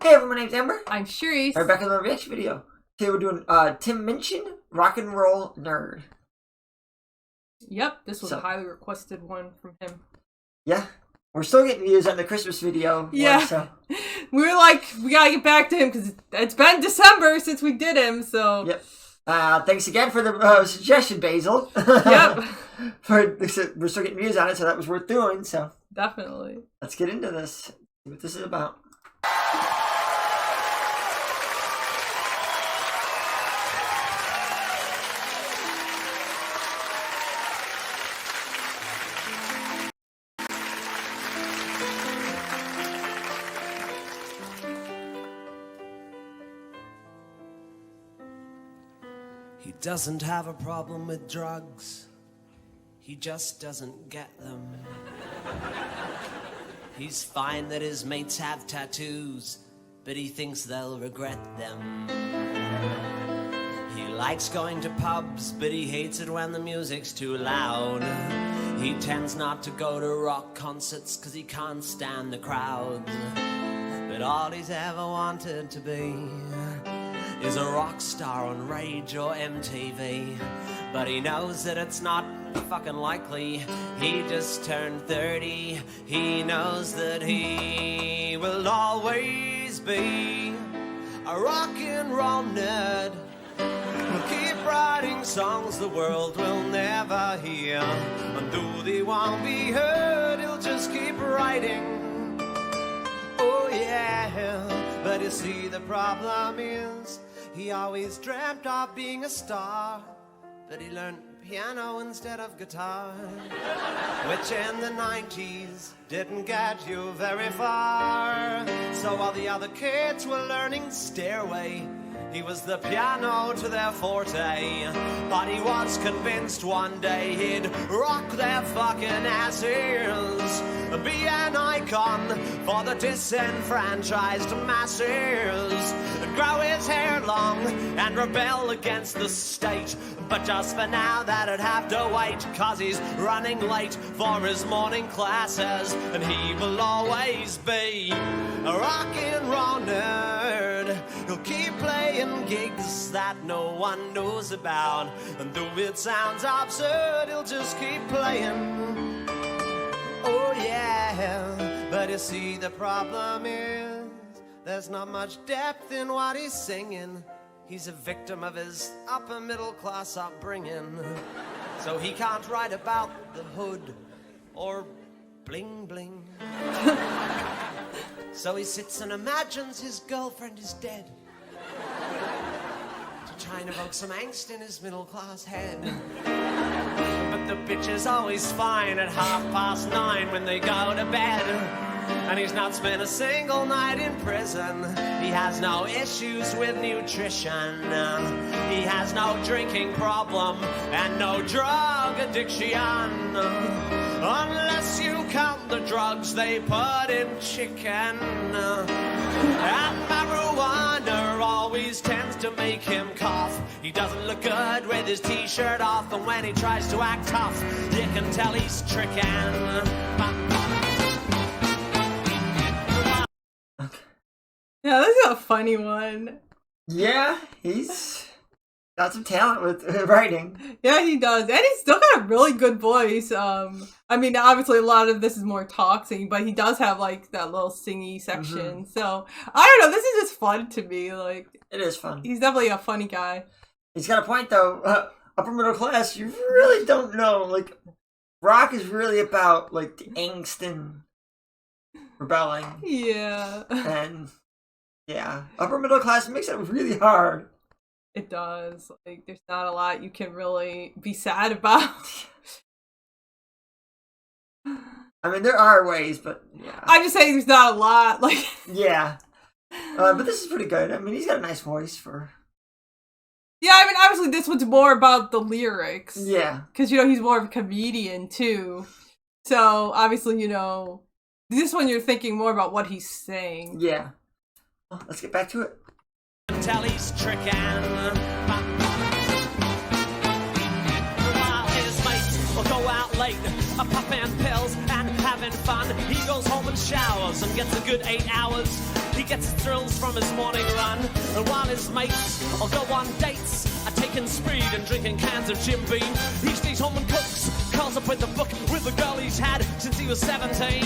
Hey everyone, my name's Amber. I'm Charisse. We're back with another reaction video. Today we're doing Tim Minchin, Rock and Roll Nerd. Yep, this was a highly requested one from him. Yeah, we're still getting views on the Christmas video. Yeah, so. We were like, we gotta get back to him because it's been December since we did him, so. Yep. Thanks again for the suggestion, Basil. Yep. We're still getting views on it, so that was worth doing, so. Definitely. Let's get into this. See what this is about. He doesn't have a problem with drugs, he just doesn't get them. He's fine that his mates have tattoos, but he thinks they'll regret them. He likes going to pubs, but he hates it when the music's too loud. He tends not to go to rock concerts cause he can't stand the crowds. But all he's ever wanted to be is a rock star on Rage or MTV. But he knows that it's not fucking likely. He just turned 30. He knows that he will always be a rock and roll nerd. He'll keep writing songs the world will never hear, and though they won't be heard, he'll just keep writing. Oh yeah, but you see the problem is he always dreamt of being a star, but he learned piano instead of guitar, which in the 90s didn't get you very far. So while the other kids were learning Stairway, he was the piano to their forte. But he was convinced one day he'd rock their fucking asses, be an icon for the disenfranchised masses, grow his hair long and rebel against the state. But just for now that'd have to wait, cause he's running late for his morning classes, and he will always be a rock and roll nerd. He'll keep playing gigs that no one knows about, and though it sounds absurd, he'll just keep playing. Oh yeah, but you see the problem is there's not much depth in what he's singing. He's a victim of his upper middle class upbringing, so he can't write about the hood or bling bling. So he sits and imagines his girlfriend is dead, to try and evoke some angst in his middle class head. But the bitch is always fine at 9:30 when they go to bed. And he's not spent a single night in prison. He has no issues with nutrition. He has no drinking problem and no drug addiction, unless you count the drugs they put in chicken. And marijuana always tends to make him cough. He doesn't look good with his t-shirt off, and when he tries to act tough, you can tell he's tricking. Yeah, this is a funny one. Yeah, he's got some talent with writing. Yeah, he does. And he's still got a really good voice. I mean, obviously a lot of this is more talk singing, but he does have like that little singy section. So, I don't know, this is just fun to me. Like, it is fun. He's definitely a funny guy. He's got a point though. Upper middle class, you really don't know. Like, rock is really about like the angst and rebelling. Yeah. And yeah, upper middle class makes it really hard. It does. Like, there's not a lot you can really be sad about. I mean, there are ways, but yeah. I'm just saying there's not a lot. Like, yeah. But this is pretty good. I mean, he's got a nice voice for... Yeah, I mean, obviously this one's more about the lyrics. Yeah. Because, you know, he's more of a comedian, too. So, obviously, you know, this one you're thinking more about what he's saying. Yeah. Well, let's get back to it. Tell he's tricking. While his mates will go out late, popping pills and having fun, he goes home and showers and gets a good 8 hours. He gets his thrills from his morning run. And while his mates all go on dates, are taking speed and drinking cans of Jim Beam, he stays home and cooks, curls up with the book with the girl he's had since he was 17.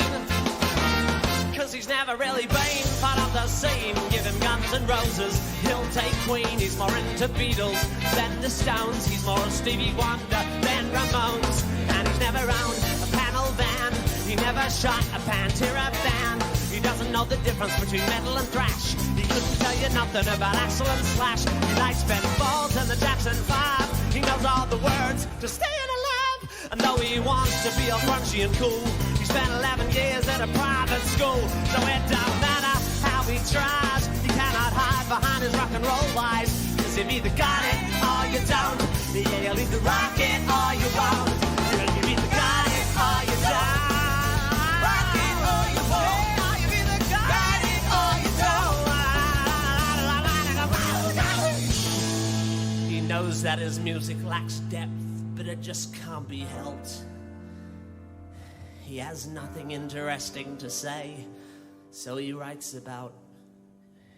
Cause he's never really been part of the scene. Give him Guns N' Roses, he'll take Queen. He's more into Beatles than the Stones. He's more Stevie Wonder than Ramones. And he's never owned a panel van. He never shot a Pantera band. He doesn't know the difference between metal and thrash. He couldn't tell you nothing about Axl and Slash. He likes Ben Folds and the Jackson 5. He knows all the words to Stay Alive. And though he wants to be all crunchy and cool, he spent 11 years at a private school. So it don't matter how he tries, he cannot hide behind his rock and roll lies. Cause you've either got it or you don't. Yeah, you'll either rock it or you won't. You've either got it or you don't. Rock it or you won't. You've either got it or you don't. He knows that his music lacks depth, but it just can't be helped. He has nothing interesting to say, so he writes about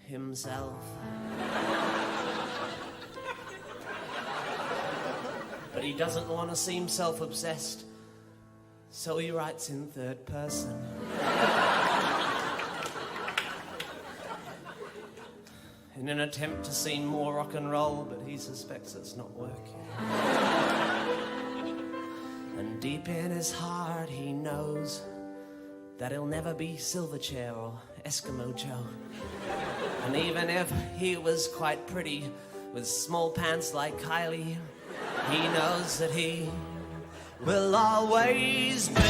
himself. But he doesn't want to seem self-obsessed, so he writes in third person. In an attempt to seem more rock and roll, but he suspects it's not working. And deep in his heart he knows that he'll never be Silverchair or Eskimo Joe. And even if he was quite pretty with small pants like Kylie, he knows that he will always be a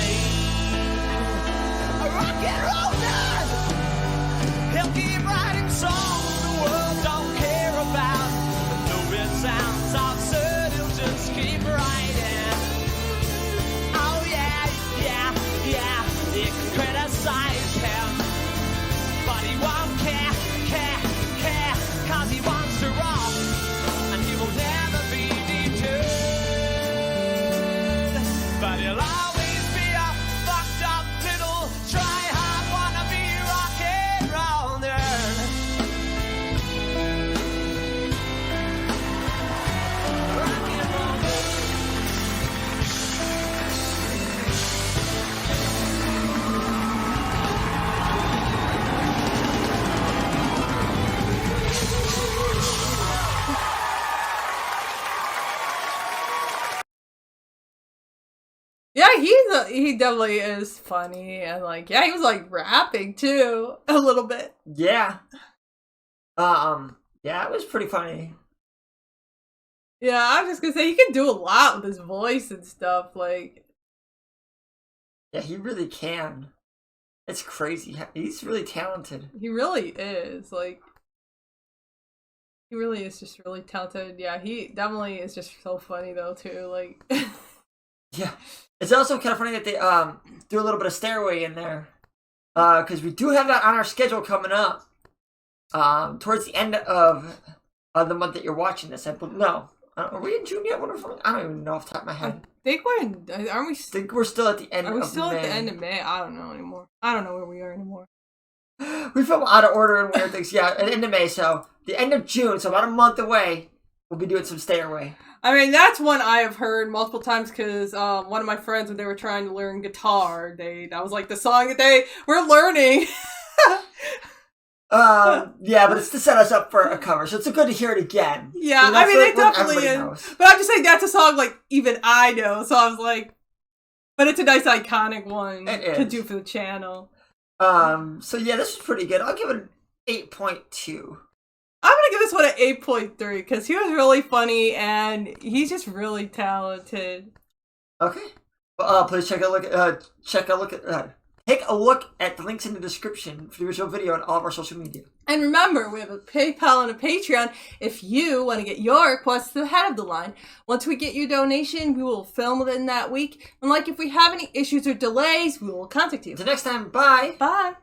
rock and roll nerd. He'll keep writing songs the world don't care about. And though it sounds absurd, he'll just keep writing. Yeah, you can criticize him, but he won't care, cause he wants to rock, and he will never be deterred. But he'll always be a fucked up little try-hard wannabe rock and roll nerd. Rock and roll nerd. Yeah, he definitely is funny, and like, yeah, he was like rapping too a little bit. Yeah. Yeah, it was pretty funny. Yeah, I was just gonna say he can do a lot with his voice and stuff. Like, Yeah, he really can. It's crazy. He's really talented. he really is. Like, he really is just really talented. Yeah, he definitely is just so funny though too. Like, Yeah. It's also kind of funny that they do a little bit of Stairway in there. Because we do have that on our schedule coming up. Towards the end of the month that you're watching this. No. Are we in June yet? I don't even know off the top of my head. I think we're in. Aren't we? I think we're still at the end of May. Are we still at the end of May? I don't know anymore. I don't know where we are anymore. We film out of order and weird things. Yeah, at the end of May. So the end of June. So about a month away. We'll be doing some Stairway. I mean, that's one I have heard multiple times because one of my friends, when they were trying to learn guitar, that was like the song that they were learning. Yeah, but it's to set us up for a cover, so it's good to hear it again. Yeah, So I mean, it what definitely is. knows. But I'm just saying that's a song like even I know, so I was like, but it's a nice iconic one to do for the channel. So yeah, this was pretty good. I'll give it an 8.2. I'm gonna give this one an 8.3 because he was really funny and he's just really talented. Okay. Well, please take a look at the links in the description for the original video and all of our social media. And remember, we have a PayPal and a Patreon if you want to get your requests to the head of the line. Once we get your donation, we will film within that week. And like if we have any issues or delays, we will contact you. Until next time, bye. Bye.